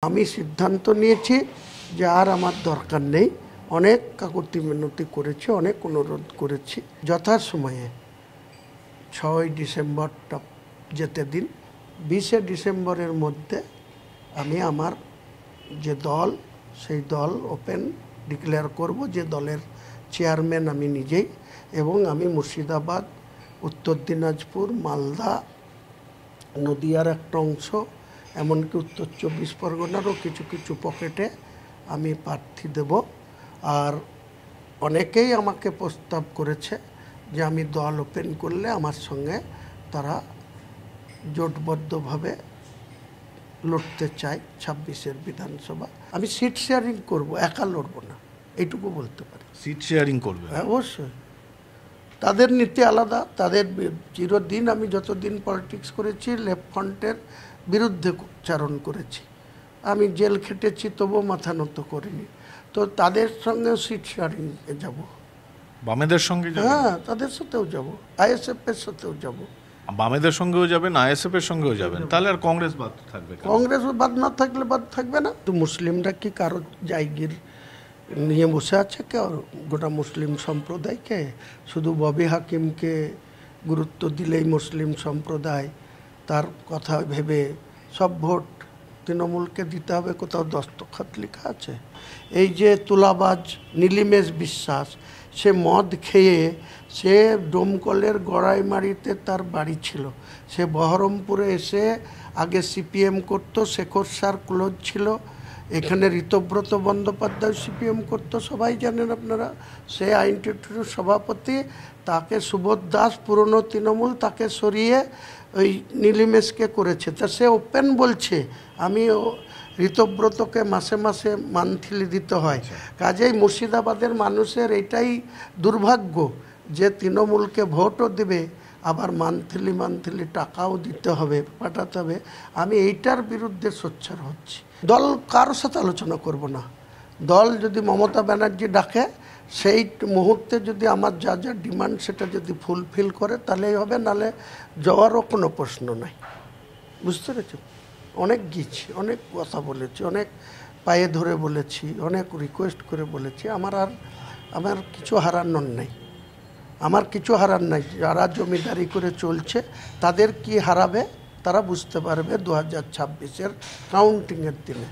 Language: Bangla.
আমি সিদ্ধান্ত নিয়েছি যে আর আমার দরকার নেই। অনেক কাকুতি মিনতি করেছি, অনেক অনুরোধ করেছি। যথাসময়ে 6 ডিসেম্বরটা যেতে দিন। 20 ডিসেম্বরের মধ্যে আমি আমার যে দল, সেই দল ওপেন ডিক্লেয়ার করব, যে দলের চেয়ারম্যান আমি নিজেই। এবং আমি মুর্শিদাবাদ, উত্তর দিনাজপুর, মালদা, নদিয়ার একটা অংশ, এমনকি উত্তর 24 পরগনারও কিছু কিছু পকেটে আমি প্রার্থী দেব। আর অনেকেই আমাকে প্রস্তাব করেছে যে আমি দল ওপেন করলে আমার সঙ্গে তারা জোটবদ্ধভাবে লড়তে চাই 26-এর বিধানসভা। আমি সিট শেয়ারিং করব, একা লড়ব না, এইটুকু বলতে পারি। সিট শেয়ারিং করবে? হ্যাঁ, অবশ্যই। তাদের নীতি আলাদা। তাদের চিরদিন, আমি যতদিন পলিটিক্স করেছি লেফট ফ্রন্টের বিরুদ্ধে চারণ করেছি, আমি জেল খেটেছি, তবুও মাথা নত করিনি। তো তাদের সঙ্গে সিট শেয়ারিং যাব। বামেদের সঙ্গে? হ্যাঁ, তাদের সাথেও যাব, আইএসএফ এর সাথেও যাব। বামেদের সঙ্গেও যাবেন, আইএসএফ এর সঙ্গেও যাবেন, তাহলে আর কংগ্রেস বাদ থাকবে? কংগ্রেস বাদ না থাকলে বাদ থাকবে না তো। মুসলিমরা কি কারো জায়গির নিয়ে বসে আছে? কেউ গোটা মুসলিম সম্প্রদায়কে শুধু ববি হাকিমকে গুরুত্ব দিলেই মুসলিম সম্প্রদায় তার কথা ভেবে সব ভোট তৃণমূলকে দিতে হবে? কোথাও দস্তখত লেখা আছে? এই যে তুলাবাজ নীলিমেশ বিশ্বাস, সে মদ খেয়ে, সে ডোমকলের গড়াইমারিতে তার বাড়ি ছিল, সে বহরমপুরে এসে আগে সিপিএম করতো, শেখর স্যার ক্লোজ ছিল, এখানে ঋতব্রত বন্দ্যোপাধ্যায় সিপিএম করতো, সবাই জানেন আপনারা। সে আইনটিটিউর সভাপতি, তাকে সুবোধ দাস পুরনো তৃণমূল, তাকে সরিয়ে ওই নীলিমেশকে করেছে। তা সে ওপেন বলছে আমি ঋতব্রতকে মাসে মাসে মান্থলি দিতে হয়। কাজেই মুর্শিদাবাদের মানুষের এটাই দুর্ভাগ্য যে তৃণমূলকে ভোটও দেবে, আবার মান্থলি টাকাও দিতে হবে, পাঠাতে হবে। আমি এইটার বিরুদ্ধে সোচ্চার হচ্ছি। দল কারোর সাথে আলোচনা করব না। দল যদি মমতা ব্যানার্জি ডাকে, সেই মুহূর্তে যদি আমার যা যা ডিমান্ড সেটা যদি ফুলফিল করে তাহলেই হবে, নাহলে যাওয়ারও কোনো প্রশ্ন নাই। বুঝতে পেরেছেন? অনেক গিয়েছি, অনেক কথা বলেছি, অনেক পায়ে ধরে বলেছি, অনেক রিকোয়েস্ট করে বলেছি। আমার কিছু হারানোর নেই, আমার কিছু হারার নাই। যারা জমিদারি করে চলছে তাদের কি হারাবে তারা বুঝতে পারবে 2026-এর কাউন্টিংয়ের দিনে।